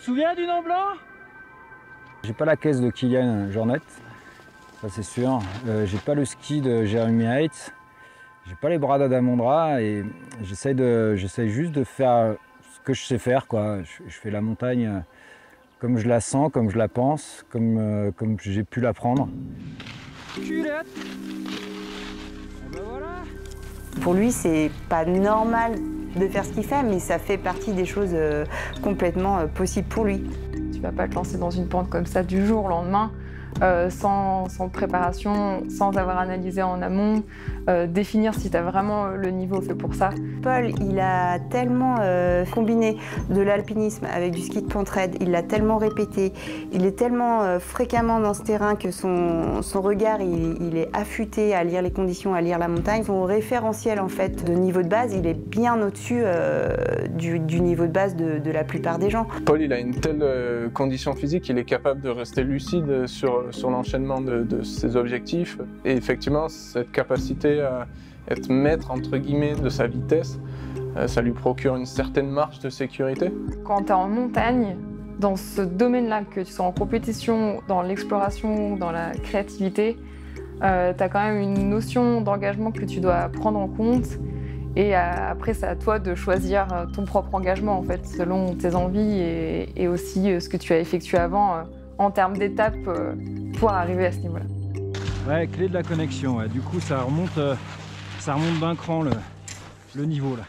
te souviens du Mont Blanc? J'ai pas la caisse de Kilian Jornet, ça c'est sûr. J'ai pas le ski de Jeremy Heights. J'ai pas les bras d'Adamondra et j'essaye juste de faire ce que je sais faire, quoi. Je fais la montagne comme je la sens, comme je la pense, comme j'ai pu l'apprendre. Culette. Et ben voilà. Pour lui, c'est pas normal de faire ce qu'il fait, mais ça fait partie des choses complètement possibles pour lui. Tu vas pas te lancer dans une pente comme ça du jour au lendemain, sans préparation, sans avoir analysé en amont, définir si tu as vraiment le niveau fait pour ça. Paul, il a tellement combiné de l'alpinisme avec du ski de pente raide, il l'a tellement répété, il est tellement fréquemment dans ce terrain que son regard, il est affûté à lire les conditions, à lire la montagne. Son référentiel en fait de niveau de base, il est bien au-dessus du niveau de base de la plupart des gens. Paul, il a une telle condition physique qu'il est capable de rester lucide sur l'enchaînement de ses objectifs. Et effectivement, cette capacité à être maître, entre guillemets, de sa vitesse, ça lui procure une certaine marge de sécurité. Quand tu es en montagne, dans ce domaine-là, que tu sois en compétition, dans l'exploration, dans la créativité, tu as quand même une notion d'engagement que tu dois prendre en compte. Et après, c'est à toi de choisir ton propre engagement, en fait, selon tes envies et aussi ce que tu as effectué avant en termes d'étapes pour arriver à ce niveau-là. Ouais, clé de la connexion. Ouais. Du coup, ça remonte d'un cran le niveau là.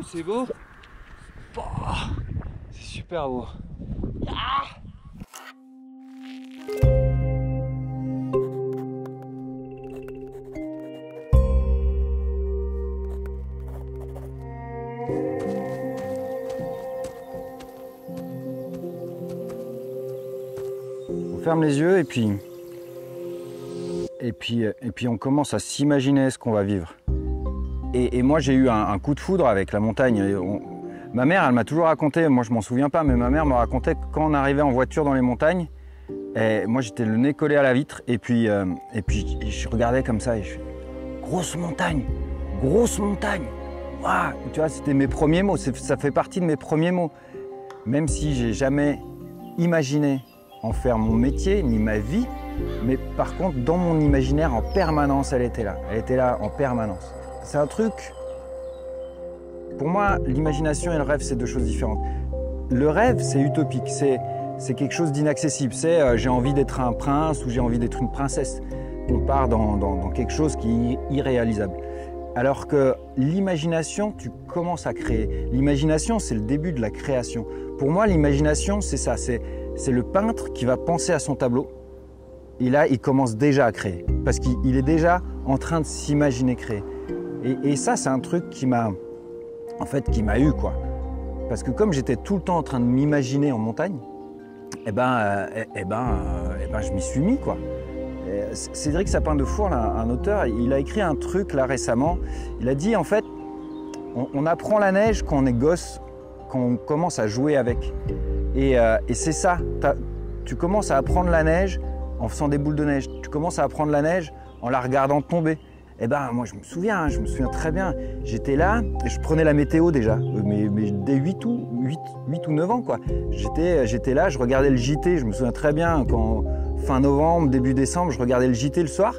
C'est beau. C'est super beau. On ferme les yeux et puis on commence à s'imaginer ce qu'on va vivre. Et moi, j'ai eu un coup de foudre avec la montagne. Ma mère, elle m'a toujours raconté, moi je m'en souviens pas, mais ma mère me racontait que quand on arrivait en voiture dans les montagnes, moi j'étais le nez collé à la vitre, et puis je regardais comme ça, et je fais grosse montagne, waouh. Tu vois, c'était mes premiers mots, ça fait partie de mes premiers mots. Même si j'ai jamais imaginé en faire mon métier, ni ma vie, mais par contre, dans mon imaginaire, en permanence, elle était là en permanence. C'est un truc, pour moi, l'imagination et le rêve, c'est deux choses différentes. Le rêve, c'est utopique, c'est quelque chose d'inaccessible. C'est j'ai envie d'être un prince ou j'ai envie d'être une princesse. On part dans quelque chose qui est irréalisable. Alors que l'imagination, tu commences à créer. L'imagination, c'est le début de la création. Pour moi, l'imagination, c'est ça, c'est le peintre qui va penser à son tableau. Et là, il commence déjà à créer, parce qu'il est déjà en train de s'imaginer créer. Et ça, c'est un truc qui m'a eu, quoi. Parce que comme j'étais tout le temps en train de m'imaginer en montagne, je m'y suis mis, quoi. Cédric Sapin-Defour, un auteur, il a écrit un truc là récemment. Il a dit, en fait, on apprend la neige quand on est gosse, quand on commence à jouer avec. Et c'est ça, tu commences à apprendre la neige en faisant des boules de neige. Tu commences à apprendre la neige en la regardant tomber. Eh ben, moi, je me souviens très bien. J'étais là, et je prenais la météo déjà, mais dès 8 ou 9 ans, quoi. J'étais là, je regardais le JT, je me souviens très bien, quand fin novembre, début décembre, je regardais le JT le soir,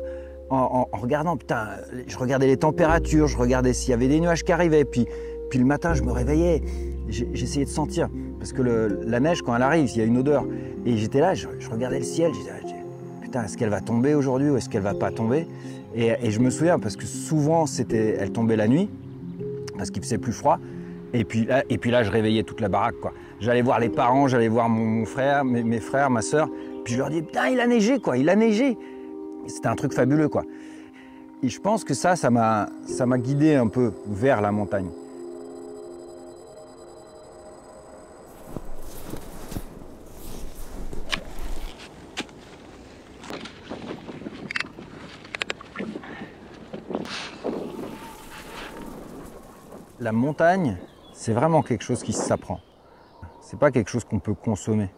en regardant, putain, je regardais les températures, je regardais s'il y avait des nuages qui arrivaient, puis le matin, je me réveillais, j'essayais de sentir, parce que la neige, quand elle arrive, il y a une odeur. Et j'étais là, je regardais le ciel, je disais, putain, est-ce qu'elle va tomber aujourd'hui ou est-ce qu'elle va pas tomber ? Et je me souviens, parce que souvent, elle tombait la nuit, parce qu'il faisait plus froid. Et puis là, je réveillais toute la baraque, quoi. J'allais voir les parents, j'allais voir mon frère, mes frères, ma sœur. Puis je leur disais, putain, il a neigé, quoi, il a neigé. C'était un truc fabuleux, quoi. Et je pense que ça m'a guidé un peu vers la montagne. La montagne, c'est vraiment quelque chose qui s'apprend. C'est pas quelque chose qu'on peut consommer.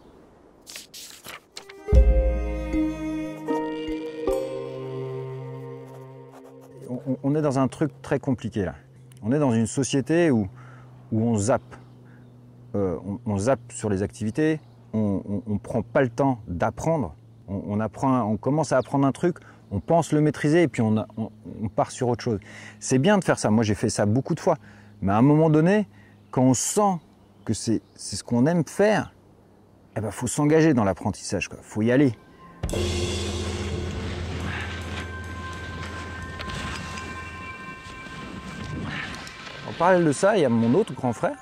On est dans un truc très compliqué là. On est dans une société où on zappe. On zappe sur les activités, on prend pas le temps d'apprendre. On commence à apprendre un truc, on pense le maîtriser et puis on part sur autre chose. C'est bien de faire ça, moi j'ai fait ça beaucoup de fois. Mais à un moment donné, quand on sent que c'est ce qu'on aime faire, eh ben, faut s'engager dans l'apprentissage, quoi. Faut y aller. En parallèle de ça, il y a mon autre grand frère,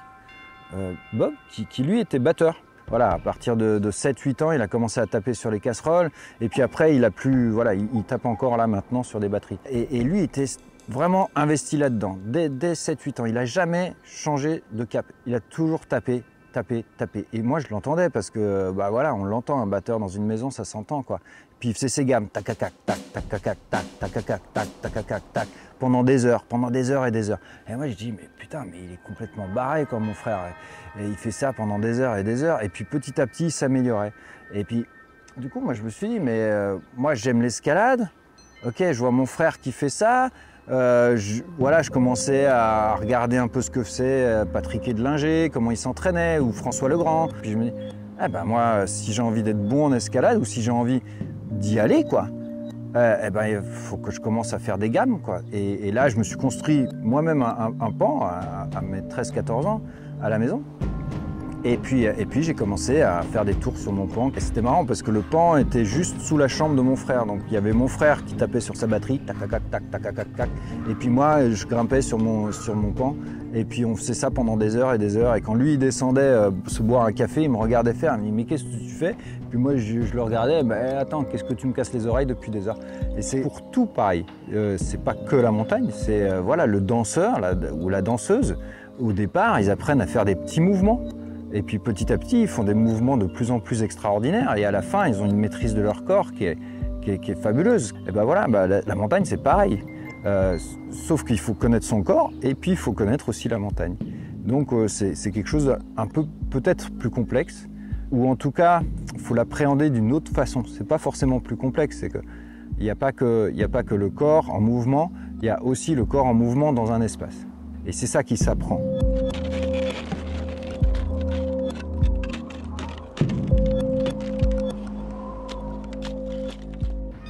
Bob, qui lui était batteur. Voilà, à partir de 7-8 ans, il a commencé à taper sur les casseroles. Et puis après, il tape encore là maintenant sur des batteries. Et lui était vraiment investi là-dedans. Dès 7-8 ans, il n'a jamais changé de cap. Il a toujours tapé. Et moi, je l'entendais parce que, bah voilà, on l'entend, un batteur dans une maison, ça s'entend, quoi. Puis il faisait ses gammes, tac, tac, tac, tac, tac, tac, tac, tac, tac, tac, tac, tac, pendant des heures et des heures. Et moi, je dis, mais putain, mais il est complètement barré, quoi, mon frère. Et il fait ça pendant des heures et des heures. Et puis petit à petit, il s'améliorait. Et puis, du coup, moi, je me suis dit, mais moi, j'aime l'escalade. Ok, je vois mon frère qui fait ça. Je commençais à regarder un peu ce que faisait Patrick Edlinger, comment il s'entraînait, ou François Legrand. Puis je me dis, ah ben moi, si j'ai envie d'être bon en escalade, ou si j'ai envie d'y aller, quoi, il faut que je commence à faire des gammes, quoi. Et là, je me suis construit moi-même un pan à mes 13-14 ans à la maison. Et puis j'ai commencé à faire des tours sur mon pan. Et c'était marrant parce que le pan était juste sous la chambre de mon frère. Donc il y avait mon frère qui tapait sur sa batterie, tac, tac, tac, tac, tac, tac, tac. Et puis moi, je grimpais sur mon pan. Et puis on faisait ça pendant des heures et des heures. Et quand lui, il descendait se boire un café, il me regardait faire. Il me dit, mais qu'est-ce que tu fais? Puis moi, je le regardais, attends, qu'est-ce que tu me casses les oreilles depuis des heures? Et c'est pour tout pareil. C'est pas que la montagne, c'est le danseur ou la danseuse. Au départ, ils apprennent à faire des petits mouvements. Et puis petit à petit, ils font des mouvements de plus en plus extraordinaires. Et à la fin, ils ont une maîtrise de leur corps qui est fabuleuse. Et la montagne, c'est pareil. Sauf qu'il faut connaître son corps et puis il faut connaître aussi la montagne. Donc c'est quelque chose un peu peut-être plus complexe. Ou en tout cas, il faut l'appréhender d'une autre façon. C'est pas forcément plus complexe. C'est qu'il n'y a pas que le corps en mouvement, il y a aussi le corps en mouvement dans un espace. Et c'est ça qui s'apprend.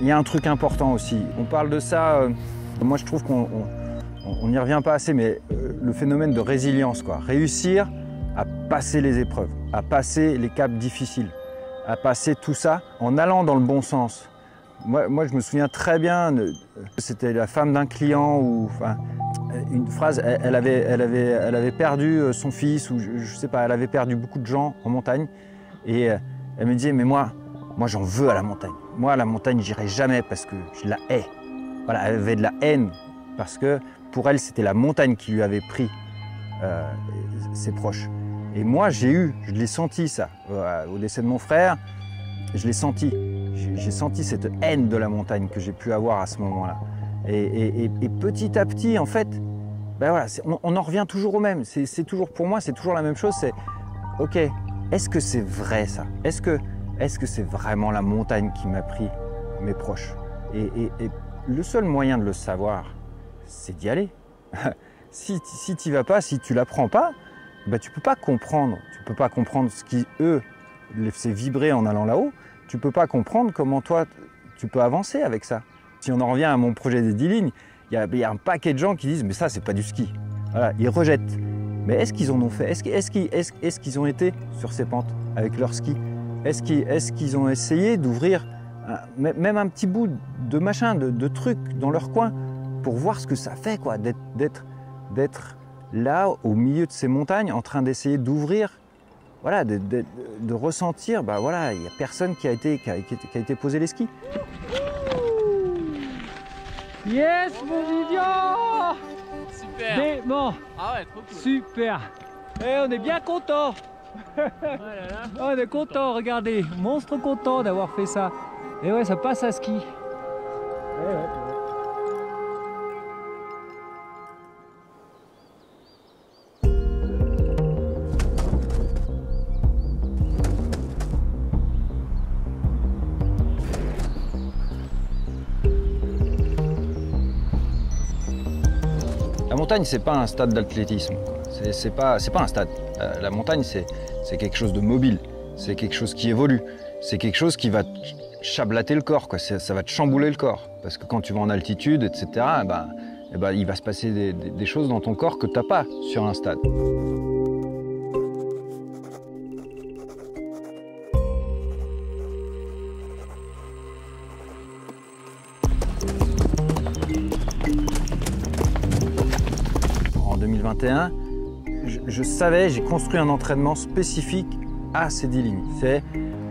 Il y a un truc important aussi, on parle de ça, moi je trouve qu'on n'y revient pas assez, mais le phénomène de résilience, quoi. Réussir à passer les épreuves, à passer les caps difficiles, à passer tout ça en allant dans le bon sens. Moi je me souviens très bien, c'était la femme d'un client, une phrase, elle avait perdu son fils, ou je sais pas, elle avait perdu beaucoup de gens en montagne, et elle me disait, mais moi j'en veux à la montagne. Moi, à la montagne, j'irai jamais parce que je la hais. Voilà, elle avait de la haine parce que pour elle, c'était la montagne qui lui avait pris ses proches. Et moi, je l'ai senti ça. Au décès de mon frère, je l'ai senti. J'ai senti cette haine de la montagne que j'ai pu avoir à ce moment-là. Et petit à petit, en fait, on en revient toujours au même. C'est toujours, pour moi, c'est toujours la même chose. C'est, ok, est-ce que c'est vrai ça? Est-ce que c'est vraiment la montagne qui m'a pris mes proches? Et le seul moyen de le savoir, c'est d'y aller. Si tu n'y vas pas, si tu ne l'apprends pas, tu ne peux pas comprendre. Tu ne peux pas comprendre ce qui, eux, les fait vibrer en allant là-haut. Tu ne peux pas comprendre comment toi, tu peux avancer avec ça. Si on en revient à mon projet des 10 lignes, il y a un paquet de gens qui disent « mais ça, c'est pas du ski ». Voilà, ils rejettent. Mais est-ce qu'ils en ont fait? Est-ce qu'ils ont été sur ces pentes avec leur ski? Est-ce qu'ils ont essayé d'ouvrir même un petit bout de machin, de truc dans leur coin pour voir ce que ça fait, quoi, d'être là, au milieu de ces montagnes, en train d'essayer d'ouvrir, voilà, de ressentir, bah voilà, il n'y a personne qui a été poser les skis. Yes, mon Vivian! Super! Dément! Ah ouais, trop cool! Super! Et on est bien content! On est content, regardez, monstre content d'avoir fait ça. Et ouais, ça passe à ski. Ouais. La montagne, c'est pas un stade d'athlétisme. C'est pas un stade. La montagne, c'est quelque chose de mobile. C'est quelque chose qui évolue. C'est quelque chose qui va chablater le corps, quoi. Ça va te chambouler le corps. Parce que quand tu vas en altitude, etc., il va se passer des choses dans ton corps que tu n'as pas sur un stade. En 2021, je savais, j'ai construit un entraînement spécifique à ces 10 lignes. C'est,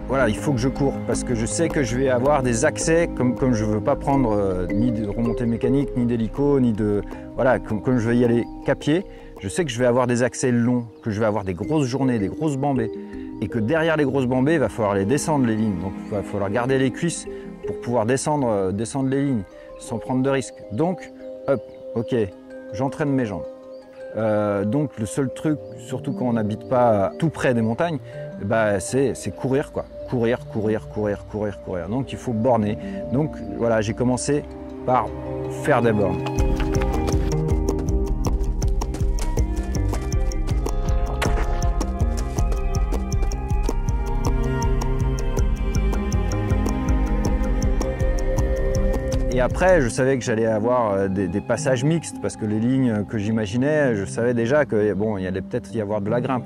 voilà, il faut que je cours parce que je sais que je vais avoir des accès, comme je ne veux pas prendre ni de remontée mécanique, ni d'hélico, ni de... Voilà, comme je vais y aller qu'à pied, je sais que je vais avoir des accès longs, que je vais avoir des grosses journées, des grosses bambées. Et que derrière les grosses bambées, il va falloir les descendre les lignes. Donc il va falloir garder les cuisses pour pouvoir descendre les lignes sans prendre de risques. Donc, hop, ok, j'entraîne mes jambes. Donc le seul truc, surtout quand on n'habite pas tout près des montagnes, c'est courir, quoi. Courir. Donc il faut borner. Donc voilà, j'ai commencé par faire des bornes. Et après, je savais que j'allais avoir des passages mixtes parce que les lignes que j'imaginais, je savais déjà que bon, il allait peut-être y avoir de la grimpe.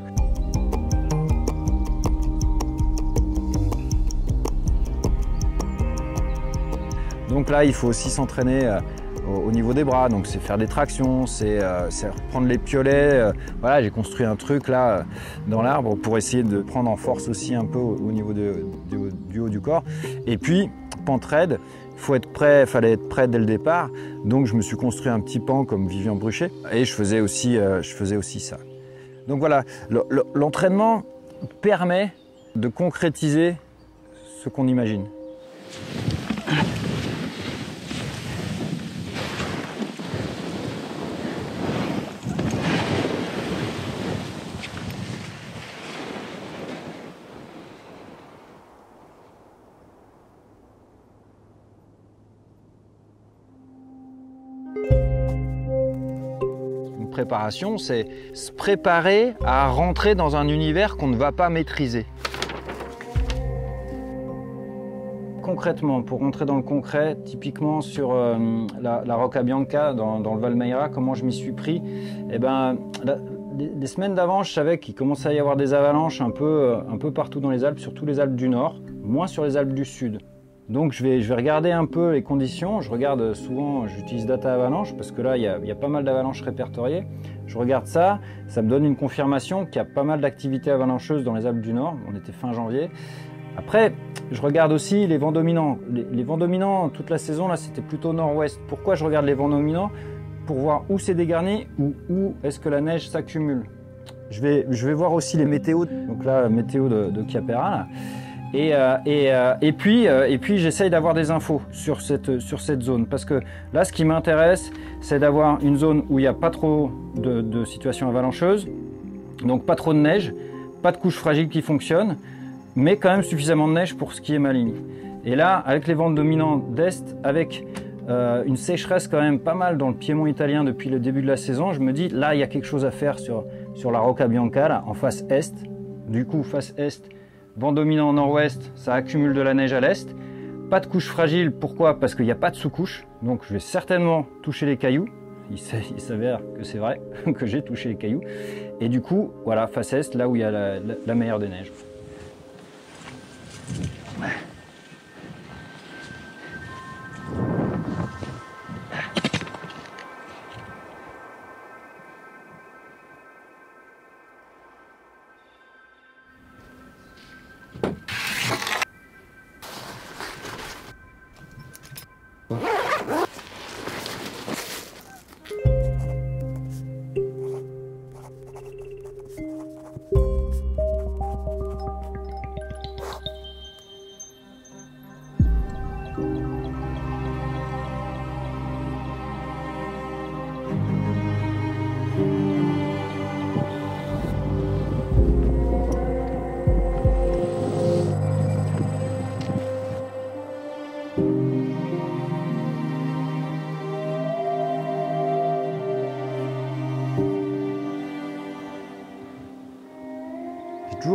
Donc là, il faut aussi s'entraîner au niveau des bras. Donc c'est faire des tractions, c'est reprendre les piolets. Voilà, j'ai construit un truc là dans l'arbre pour essayer de prendre en force aussi un peu au niveau du haut du corps. Et puis, pente raide. Il fallait être prêt dès le départ, donc je me suis construit un petit pan comme Vivian Bruchet et je faisais aussi ça. Donc voilà, l'entraînement permet de concrétiser ce qu'on imagine. Préparation, c'est se préparer à rentrer dans un univers qu'on ne va pas maîtriser. Concrètement, pour rentrer dans le concret, typiquement sur la Rocca Bianca dans le Valmeira, comment je m'y suis pris, des semaines d'avant, je savais qu'il commençait à y avoir des avalanches un peu partout dans les Alpes, surtout les Alpes du Nord, moins sur les Alpes du Sud. Donc je vais regarder un peu les conditions, je regarde souvent, j'utilise Data Avalanche parce que là il y a pas mal d'avalanches répertoriées. Je regarde ça, ça me donne une confirmation qu'il y a pas mal d'activités avalancheuses dans les Alpes du Nord, on était fin janvier. Après, je regarde aussi les vents dominants. Les vents dominants, toute la saison, là c'était plutôt nord-ouest. Pourquoi je regarde les vents dominants? Pour voir où c'est dégarni ou où est-ce que la neige s'accumule. Je vais voir aussi les météos, donc là météo de Chiapera là. Et puis j'essaye d'avoir des infos sur cette zone parce que là ce qui m'intéresse c'est d'avoir une zone où il n'y a pas trop de situations avalancheuses, donc pas trop de neige, pas de couches fragiles qui fonctionnent, mais quand même suffisamment de neige pour skier ma ligne. Et là avec les vents dominants d'est, avec une sécheresse quand même pas mal dans le Piémont italien depuis le début de la saison, je me dis là il y a quelque chose à faire sur la Rocca Bianca là, en face est. Du coup face est, vent dominant nord-ouest, ça accumule de la neige à l'est. Pas de couche fragile, pourquoi? Parce qu'il n'y a pas de sous-couche, donc je vais certainement toucher les cailloux. Il s'avère que c'est vrai, que j'ai touché les cailloux. Et du coup, voilà, face est, là où il y a la meilleure des neiges.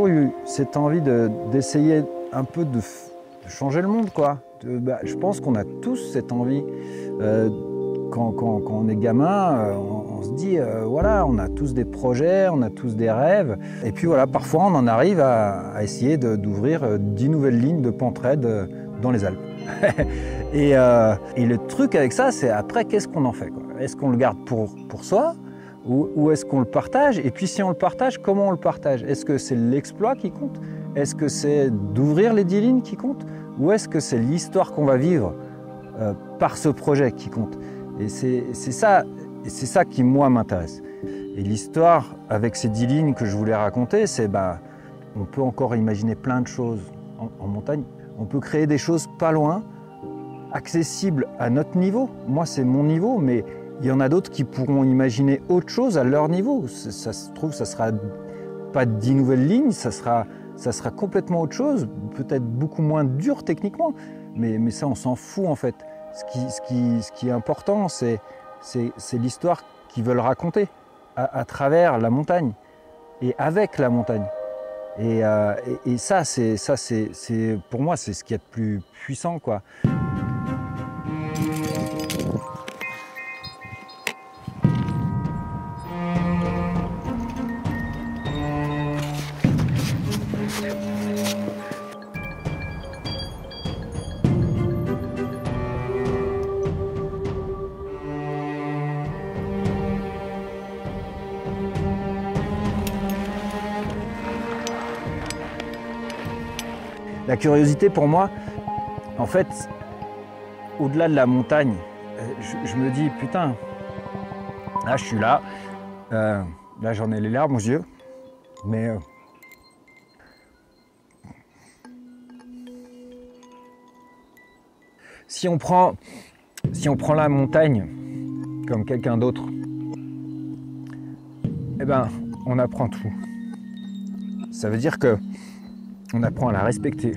toujours eu cette envie d'essayer un peu de changer le monde, quoi. Je pense qu'on a tous cette envie. Quand on est gamin, on se dit, voilà, on a tous des projets, on a tous des rêves. Et puis voilà, parfois on en arrive à essayer d'ouvrir 10 nouvelles lignes de Pentraid dans les Alpes. et le truc avec ça, c'est après, qu'est-ce qu'on en fait, quoi? Est-ce qu'on le garde pour soi ou est-ce qu'on le partage? Et puis si on le partage, comment on le partage? Est-ce que c'est l'exploit qui compte? Est-ce que c'est d'ouvrir les 10 lignes qui compte? Ou est-ce que c'est l'histoire qu'on va vivre par ce projet qui compte? Et c'est ça qui, moi, m'intéresse. Et l'histoire, avec ces 10 lignes que je voulais raconter, c'est on peut encore imaginer plein de choses en montagne. On peut créer des choses pas loin, accessibles à notre niveau. Moi, c'est mon niveau, mais il y en a d'autres qui pourront imaginer autre chose à leur niveau. Ça se trouve, ça sera pas 10 nouvelles lignes, ça sera complètement autre chose, peut-être beaucoup moins dur techniquement, mais ça, on s'en fout en fait. Ce qui est important, c'est l'histoire qu'ils veulent raconter à travers la montagne et avec la montagne. Et ça, pour moi, c'est ce qu'il y a de plus puissant, quoi. La curiosité, pour moi, en fait, au-delà de la montagne, je me dis, putain, là je suis là, là j'en ai les larmes aux yeux, mais si on prend la montagne comme quelqu'un d'autre, eh ben, on apprend tout. Ça veut dire que on apprend à la respecter,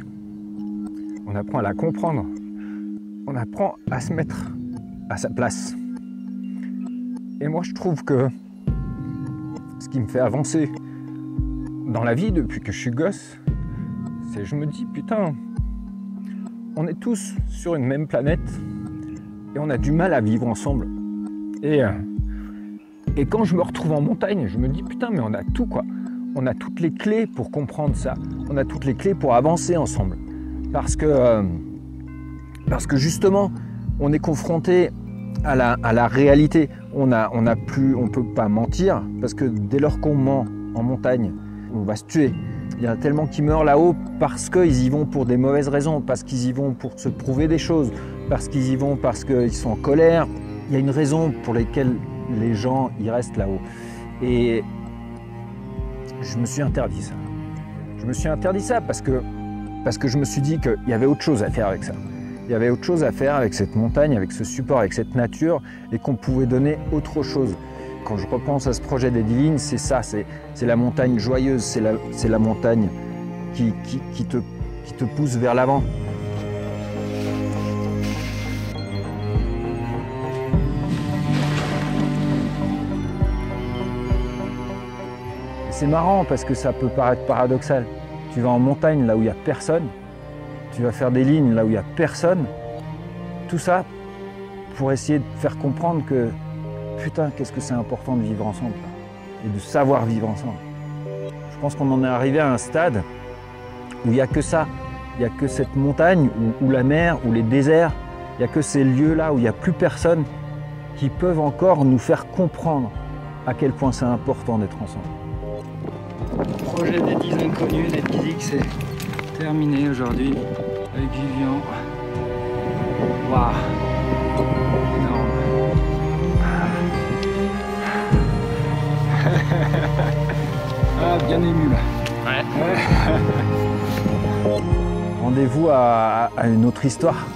on apprend à la comprendre, on apprend à se mettre à sa place. Et moi, je trouve que ce qui me fait avancer dans la vie depuis que je suis gosse, c'est je me dis, putain, on est tous sur une même planète et on a du mal à vivre ensemble. Et quand je me retrouve en montagne, je me dis, putain, mais on a tout, quoi. On a toutes les clés pour comprendre ça. On a toutes les clés pour avancer ensemble. Parce que justement, on est confronté à la réalité. On peut pas mentir, parce que dès lors qu'on ment en montagne, on va se tuer. Il y en a tellement qui meurent là-haut parce qu'ils y vont pour des mauvaises raisons, parce qu'ils y vont pour se prouver des choses, parce qu'ils y vont parce qu'ils sont en colère. Il y a une raison pour laquelle les gens y restent là-haut. Et je me suis interdit ça. Je me suis interdit ça parce que je me suis dit qu'il y avait autre chose à faire avec ça. Il y avait autre chose à faire avec cette montagne, avec ce support, avec cette nature, et qu'on pouvait donner autre chose. Quand je repense à ce projet des 10 lignes, c'est ça, c'est la montagne joyeuse, c'est la montagne qui te pousse vers l'avant. C'est marrant parce que ça peut paraître paradoxal. Tu vas en montagne là où il n'y a personne, tu vas faire des lignes là où il n'y a personne. Tout ça pour essayer de faire comprendre que putain, qu'est-ce que c'est important de vivre ensemble et de savoir vivre ensemble. Je pense qu'on en est arrivé à un stade où il n'y a que ça. Il n'y a que cette montagne ou la mer ou les déserts. Il n'y a que ces lieux-là où il n'y a plus personne qui peuvent encore nous faire comprendre à quel point c'est important d'être ensemble. Le projet des 10 inconnus, des 10 X, c'est terminé aujourd'hui avec Vivian. Waouh, énorme. Ah, bien ému là. Ouais. Rendez-vous à une autre histoire.